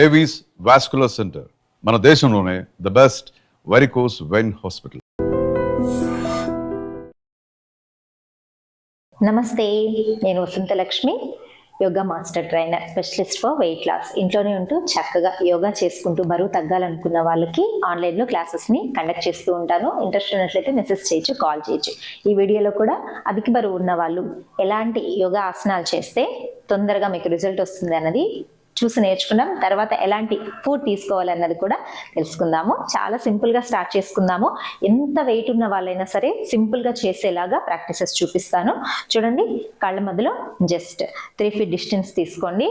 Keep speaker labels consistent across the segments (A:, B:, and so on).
A: Avis vascular centre మన దేశంలోనే the best varicose vein hospital.
B: నమస్తే, నేను Vasanthalakshmi, yoga master trainer, specialist for weight loss. ఇంట్లోనే ఉంటూ చక్కగా యోగా చేసుకుంటూ బరువు తగ్గాలనుకున్న వాళ్ళకి ఆన్లైన్లో క్లాసెస్ని కండక్ట్ చేస్తూ ఉంటాను. ఇంట్రెస్ట్ ఉన్నట్లయితే మెసేజ్ చేయొచ్చు, కాల్ చేయొచ్చు. ఈ వీడియోలో కూడా అధిక బరువు ఉన్న వాళ్ళు ఎలాంటి యోగా ఆసనాలు చేస్తే తొందరగా మీకు రిజల్ట్ వస్తుంది అన్నది చూసి నేర్చుకున్నాం. తర్వాత ఎలాంటి ఫుడ్ తీసుకోవాలన్నది కూడా తెలుసుకుందాము. చాలా సింపుల్గా స్టార్ట్ చేసుకుందాము. ఎంత వెయిట్ ఉన్న వాళ్ళైనా సరే సింపుల్గా చేసేలాగా ప్రాక్టీసెస్ చూపిస్తాను. చూడండి, కాళ్ళ మధ్యలో జస్ట్ 3 feet డిస్టెన్స్ తీసుకోండి.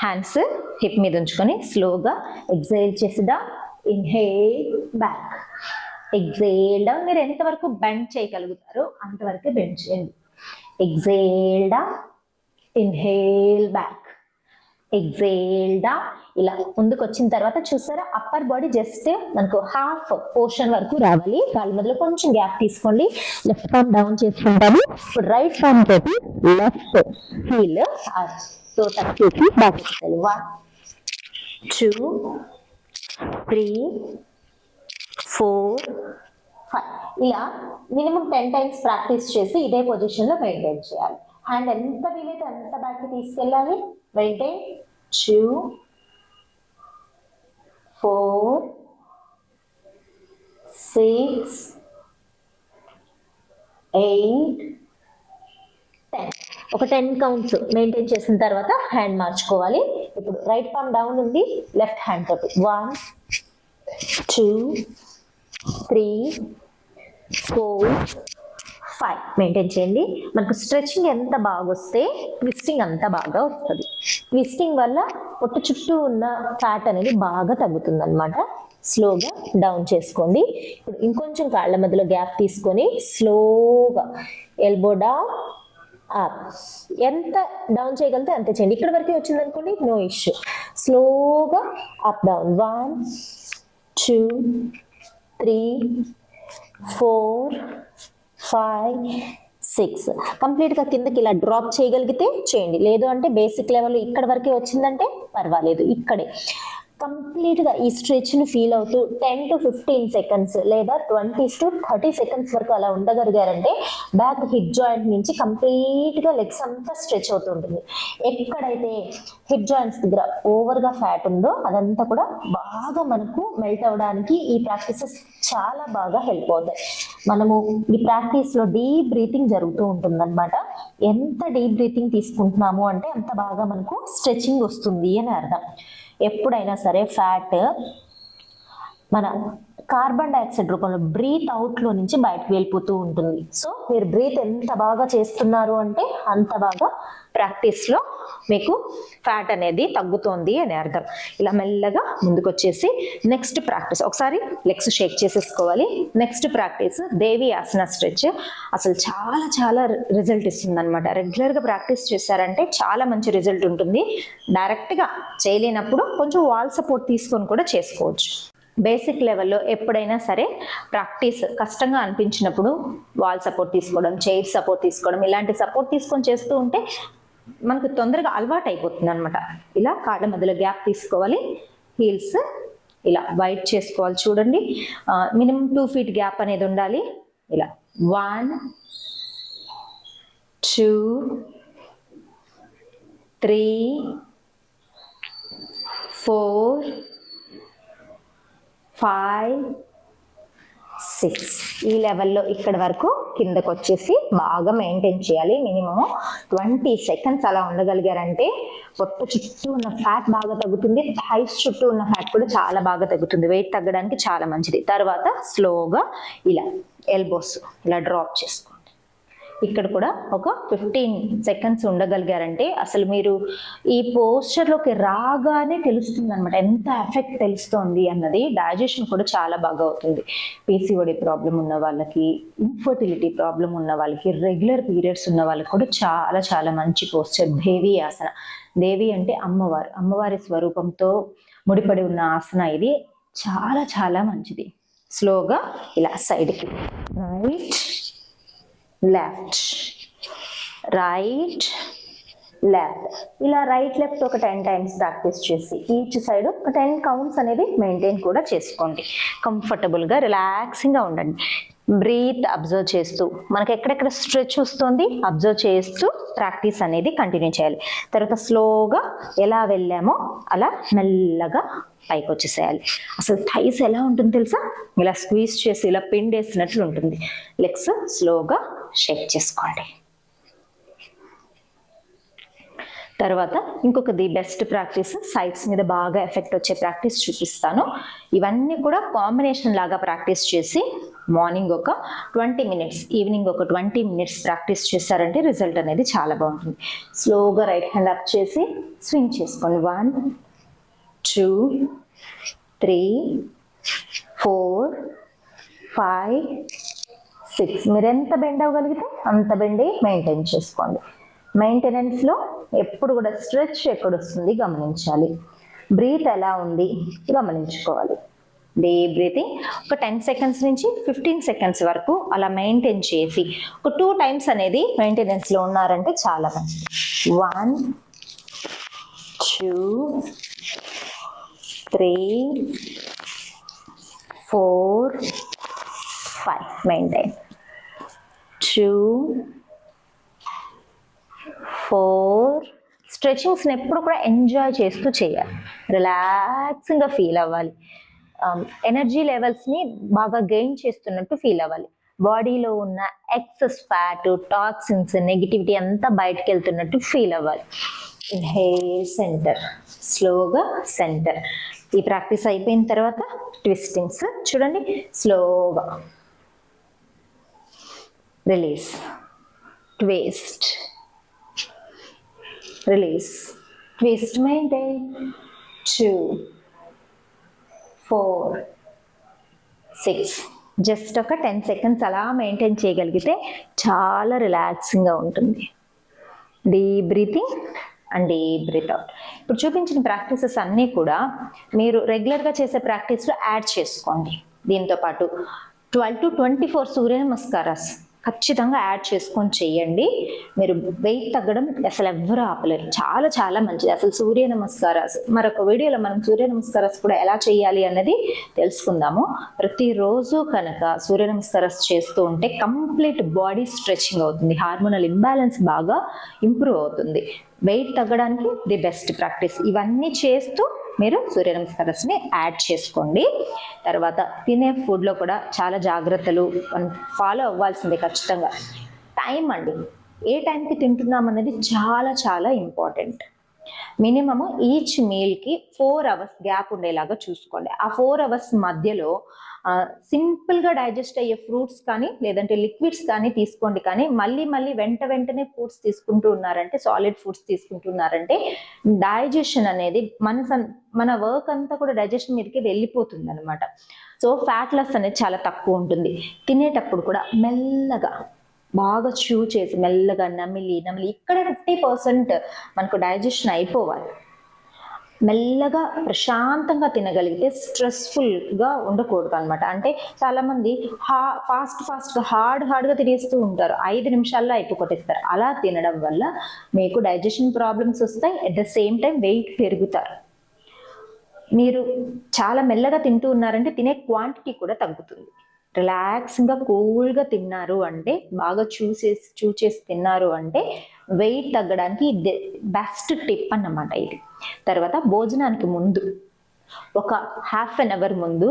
B: హ్యాండ్స్ హిప్ మీద ఉంచుకొని స్లోగా ఎగ్జైల్ చేసిదా, ఇన్హేల్ బ్యాక్, ఎగ్జైల్ డౌన్. మీరు ఎంతవరకు బెండ్ చేయగలుగుతారో అంతవరకే బెండ్ చేయండి. Exhale down, inhale back, exhale down. ఇలా ముందుకు వచ్చిన తర్వాత చూసారా, అప్పర్ బాడీ జస్ట్ మనకు హాఫ్ పోర్షన్ వరకు రావాలి. కాళ్ళ మధ్యలో కొంచెం గ్యాప్ తీసుకోండి. లెఫ్ట్ ఆర్మ్ డౌన్ చేసుకుంటాము. ఇప్పుడు రైట్ ఆర్మ్ తోటి లెఫ్ట్ హీల్ తో టచ్ చేసి బ్యాక్ వచ్చేయాలి. 1 2 3 4 5. ఇలా మినిమం 10 times ప్రాక్టీస్ చేసి ఇదే పొజిషన్ లో మెయింటైన్ చేయాలి. హ్యాండ్ ఎంత వీలైతే అంత బ్యాక్ తీసుకెళ్ళాలి. మెయింటైన్ 2 4 6 8 10. ఒక 10 కౌంట్స్ మెయింటైన్ చేసిన తర్వాత హ్యాండ్ మార్చుకోవాలి. ఇప్పుడు రైట్ పామ్ డౌన్ ఉంది, లెఫ్ట్ హ్యాండ్ తోటి 1 2 3 4 5 మెయింటైన్ చేయండి. మనకు స్ట్రెచింగ్ ఎంత బాగా వస్తే ట్విస్టింగ్ అంత బాగా వస్తుంది. ట్విస్టింగ్ వల్ల పొట్టు చుట్టూ ఉన్న ఫ్యాట్ అనేది బాగా తగ్గుతుంది అనమాట. స్లోగా డౌన్ చేసుకోండి. ఇప్పుడు ఇంకొంచెం కాళ్ళ మధ్యలో గ్యాప్ తీసుకొని స్లోగా ఎల్బో డౌన్, అప్. ఎంత డౌన్ చేయగలిగితే అంతే చేయండి. ఇక్కడ వరకే వచ్చింది అనుకోండి, నో ఇష్యూ. స్లోగా అప్ డౌన్ 1 2 3 4 5 6. కంప్లీట్గా కిందకి ఇలా డ్రాప్ చేయగలిగితే చేయండి. లేదు అంటే బేసిక్ లెవెల్ ఇక్కడ వరకే వచ్చిందంటే పర్వాలేదు. ఇక్కడే కంప్లీట్గా ఈ స్ట్రెచ్ని ఫీల్ అవుతూ 10 to 15 seconds లేదా 20 to 30 seconds వరకు అలా ఉండగలిగారంటే బ్యాక్ హిప్ జాయింట్ నుంచి కంప్లీట్గా లెగ్స్ అంతా స్ట్రెచ్ అవుతుంటుంది. ఎక్కడైతే హిప్ జాయింట్స్ దగ్గర ఓవర్గా ఫ్యాట్ ఉందో అదంతా కూడా బాగా మనకు మెల్ట్ అవ్వడానికి ఈ ప్రాక్టీసెస్ చాలా బాగా హెల్ప్ అవుతాయి. మనము ఈ ప్రాక్టీస్లో డీప్ బ్రీతింగ్ జరుగుతూ ఉంటుంది అనమాట. ఎంత డీప్ బ్రీతింగ్ తీసుకుంటున్నాము అంటే అంత బాగా మనకు స్ట్రెచింగ్ వస్తుంది అని అర్థం. ఎప్పుడైనా సరే ఫ్యాట్ మన కార్బన్ డైఆక్సైడ్ రూపంలో బ్రీత్ అవుట్లో నుంచి బయటకు వెళ్ళిపోతూ ఉంటుంది. సో మీరు బ్రీత్ ఎంత బాగా చేస్తున్నారు అంటే అంత బాగా ప్రాక్టీస్లో మీకు ఫ్యాట్ అనేది తగ్గుతోంది అని అర్థం. ఇలా మెల్లగా ముందుకు వచ్చేసి నెక్స్ట్ ప్రాక్టీస్ ఒకసారి లెగ్స్ షేక్ చేసేసుకోవాలి. నెక్స్ట్ ప్రాక్టీస్ దేవి ఆసన స్ట్రెచ్. అసలు చాలా చాలా రిజల్ట్ ఇస్తుంది అనమాట. రెగ్యులర్గా ప్రాక్టీస్ చేశారంటే చాలా మంచి రిజల్ట్ ఉంటుంది. డైరెక్ట్గా చేయలేనప్పుడు కొంచెం వాల్ సపోర్ట్ తీసుకొని కూడా చేసుకోవచ్చు. బేసిక్ లెవెల్లో ఎప్పుడైనా సరే ప్రాక్టీస్ కష్టంగా అనిపించినప్పుడు వాల్ సపోర్ట్ తీసుకోవడం, చైర్ సపోర్ట్ తీసుకోవడం, ఇలాంటి సపోర్ట్ తీసుకొని చేస్తూ ఉంటే మనకు తొందరగా అలవాటు అయిపోతుంది అనమాట. ఇలా కాళ్ళ మధ్యలో గ్యాప్ తీసుకోవాలి. హీల్స్ ఇలా వైట్ చేసుకోవాలి. చూడండి, మినిమం 2 feet గ్యాప్ అనేది ఉండాలి. ఇలా 1 2 3 4 5 6. ఈ లెవెల్లో ఇక్కడ వరకు కిందకు వచ్చేసి బాగా మెయింటైన్ చేయాలి. మినిమం 20 seconds అలా ఉండగలిగారంటే పొట్ట చుట్టూ ఉన్న ఫ్యాట్ బాగా తగ్గుతుంది. థైస్ చుట్టూ ఉన్న ఫ్యాట్ కూడా చాలా బాగా తగ్గుతుంది. వెయిట్ తగ్గడానికి చాలా మంచిది. తర్వాత స్లోగా ఇలా ఎల్బోస్ ఇలా డ్రాప్ చేసుకోండి. ఇక్కడ కూడా ఒక 15 seconds ఉండగలిగారంటే అసలు మీరు ఈ పోస్చర్లోకి రాగానే తెలుస్తుంది అనమాట ఎంత ఎఫెక్ట్ తెలుస్తుంది అన్నది. డైజెషన్ కూడా చాలా బాగా అవుతుంది. పీసీఓడి ప్రాబ్లం ఉన్న వాళ్ళకి, ఇన్ఫర్టిలిటీ ప్రాబ్లం ఉన్న వాళ్ళకి, రెగ్యులర్ పీరియడ్స్ ఉన్న వాళ్ళకి కూడా చాలా చాలా మంచి పోస్చర్ దేవి ఆసన. దేవి అంటే అమ్మవారు, అమ్మవారి స్వరూపంతో ముడిపడి ఉన్న ఆసన ఇది. చాలా చాలా మంచిది. స్లోగా ఇలా సైడ్కి రైట్ లెఫ్ట్, రైట్ లెఫ్ట్. ఇలా రైట్ లెఫ్ట్ ఒక 10 టైమ్స్ ప్రాక్టీస్ చేసి ఈచ్ సైడ్ ఒక 10 కౌంట్స్ అనేది మెయింటైన్ కూడా చేసుకోండి. కంఫర్టబుల్గా రిలాక్సింగ్గా ఉండండి. బ్రీత్ అబ్జర్వ్ చేస్తూ మనకి ఎక్కడెక్కడ స్ట్రెచ్ వస్తుంది అబ్జర్వ్ చేస్తూ ప్రాక్టీస్ అనేది కంటిన్యూ చేయాలి. తర్వాత స్లోగా ఎలా వెళ్ళామో అలా మెల్లగా పైకి వచ్చేసేయాలి. అసలు థైస్ ఎలా ఉంటుంది తెలుసా, ఇలా స్క్వీజ్ చేసి ఇలా పిండేసినట్లు ఉంటుంది. లెగ్స్ స్లోగా షేక్ చేసుకోండి. తర్వాత ఇంకొక ది బెస్ట్ ప్రాక్టీస్, సైడ్స్ మీద బాగా ఎఫెక్ట్ వచ్చే ప్రాక్టీస్ చూపిస్తాను. ఇవన్నీ కూడా కాంబినేషన్ లాగా ప్రాక్టీస్ చేసి మార్నింగ్ ఒక 20 మినిట్స్, ఈవినింగ్ ఒక 20 మినిట్స్ ప్రాక్టీస్ చేశారంటే రిజల్ట్ అనేది చాలా బాగుంటుంది. స్లోగా రైట్ హ్యాండ్ అప్ చేసి స్వింగ్ చేసుకోండి. 1 2 3 4 5 6. మీరు ఎంత బెండ్ అవ్వగలిగితే అంత బెండే మెయింటైన్ చేసుకోండి. మెయింటెనెన్స్లో ఎప్పుడు కూడా స్ట్రెచ్ ఎక్కడ వస్తుంది గమనించాలి. బ్రీత్ ఎలా ఉంది గమనించుకోవాలి. డీప్ బ్రీతింగ్ ఒక 10 సెకండ్స్ నుంచి 15 సెకండ్స్ వరకు అలా మెయింటైన్ చేసి ఒక 2 టైమ్స్ అనేది మెయింటెనెన్స్లో ఉన్నారంటే చాలా మంచిది. 1 2 3 4 5. మెయింటైన్ 2 4. స్ట్రెచింగ్స్ని ఎప్పుడు కూడా ఎంజాయ్ చేస్తూ చేయాలి. రిలాక్సింగ్గా ఫీల్ అవ్వాలి. ఎనర్జీ లెవెల్స్ని బాగా గెయిన్ చేస్తున్నట్టు ఫీల్ అవ్వాలి. బాడీలో ఉన్న ఎక్సెస్ ఫ్యాట్, టాక్సిన్స్, నెగిటివిటీ అంతా బయటకు వెళ్తున్నట్టు ఫీల్ అవ్వాలి. ఇన్హేల్ సెంటర్, స్లోగా సెంటర్. ఈ ప్రాక్టీస్ అయిపోయిన తర్వాత ట్విస్టింగ్స్ చూడండి. స్లోగా release, twist, release, twist. Maintain 2 4 6. Just ఒక 10 సెకండ్స్ అలా మెయింటైన్ చేయగలిగితే చాలా రిలాక్సింగ్గా ఉంటుంది. Deep breathing and deep breathe out. ఇప్పుడు చూపించిన ప్రాక్టీసెస్ అన్నీ కూడా మీరు రెగ్యులర్గా చేసే ప్రాక్టీస్లో యాడ్ చేసుకోండి. దీంతో పాటు 12 to 24 సూర్య నమస్కారాస్ ఖచ్చితంగా యాడ్ చేసుకొని చెయ్యండి. మీరు వెయిట్ తగ్గడం అసలు ఎవ్వరూ ఆపలేరు. చాలా చాలా మంచిది అసలు సూర్య నమస్కారాస్. మరొక వీడియోలో మనం సూర్య నమస్కారాస్ కూడా ఎలా చేయాలి అన్నది తెలుసుకుందాము. ప్రతిరోజు కనుక సూర్య నమస్కారాస్ చేస్తూ ఉంటే కంప్లీట్ బాడీ స్ట్రెచింగ్ అవుతుంది. హార్మోనల్ ఇంబ్యాలెన్స్ బాగా ఇంప్రూవ్ అవుతుంది. వెయిట్ తగ్గడానికి ది బెస్ట్ ప్రాక్టీస్. ఇవన్నీ చేస్తూ మీరు సూర్య నమస్కారాన్ని యాడ్ చేసుకోండి. తర్వాత తినే ఫుడ్లో కూడా చాలా జాగ్రత్తలు మనం ఫాలో అవ్వాల్సిందే ఖచ్చితంగా. టైం అండి, ఏ టైంకి తింటున్నాం అనేది చాలా చాలా ఇంపార్టెంట్. మినిమము ఈచ్ మీల్కి 4 అవర్స్ గ్యాప్ ఉండేలాగా చూసుకోండి. ఆ 4 అవర్స్ మధ్యలో సింపుల్గా డైజెస్ట్ అయ్యే ఫ్రూట్స్ కానీ లేదంటే లిక్విడ్స్ కానీ తీసుకోండి. కానీ మళ్ళీ వెంటనే ఫుడ్స్ తీసుకుంటూ ఉన్నారంటే, సాలిడ్ ఫుడ్స్ తీసుకుంటున్నారంటే డైజెషన్ అనేది మన వర్క్ అంతా కూడా డైజెషన్ మీదకి వెళ్ళిపోతుంది అనమాట. సో ఫ్యాట్ లాస్ అనేది చాలా తక్కువ ఉంటుంది. తినేటప్పుడు కూడా మెల్లగా బాగా చూ చేసి మెల్లగా నమిలి ఇక్కడ 50% మనకు డైజెషన్ అయిపోవాలి. మెల్లగా ప్రశాంతంగా తినగలిగితే స్ట్రెస్ఫుల్గా ఉండకూడదు అనమాట. అంటే చాలామంది ఫాస్ట్గా హార్డ్గా తినేస్తూ ఉంటారు. 5 నిమిషాల్లో అయిపోగొట్టేస్తారు. అలా తినడం వల్ల మీకు డైజెషన్ ప్రాబ్లమ్స్ వస్తాయి. At the same time weight పెరుగుతారు. మీరు చాలా మెల్లగా తింటూ ఉన్నారంటే తినే క్వాంటిటీ కూడా తగ్గుతుంది. రిలాక్స్గా కూల్గా తిన్నారు అంటే, బాగా చూసేసి తిన్నారు అంటే వెయిట్ తగ్గడానికి బెస్ట్ టిప్ అన్నమాట ఇది. తర్వాత భోజనానికి ముందు ఒక ½ an hour ముందు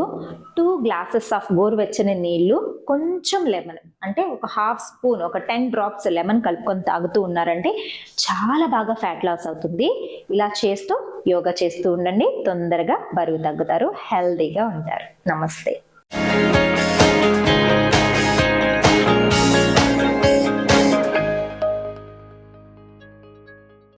B: 2 glasses ఆఫ్ గోరువెచ్చని నీళ్లు, కొంచెం లెమన్, అంటే ఒక ½ స్పూన్, ఒక 10 drops లెమన్ కలుపుకొని తాగుతూ ఉన్నారంటే చాలా బాగా ఫ్యాట్ లాస్ అవుతుంది. ఇలా చేస్తూ యోగా చేస్తూ ఉండండి. తొందరగా బరువు తగ్గుతారు, హెల్దీగా ఉంటారు. నమస్తే.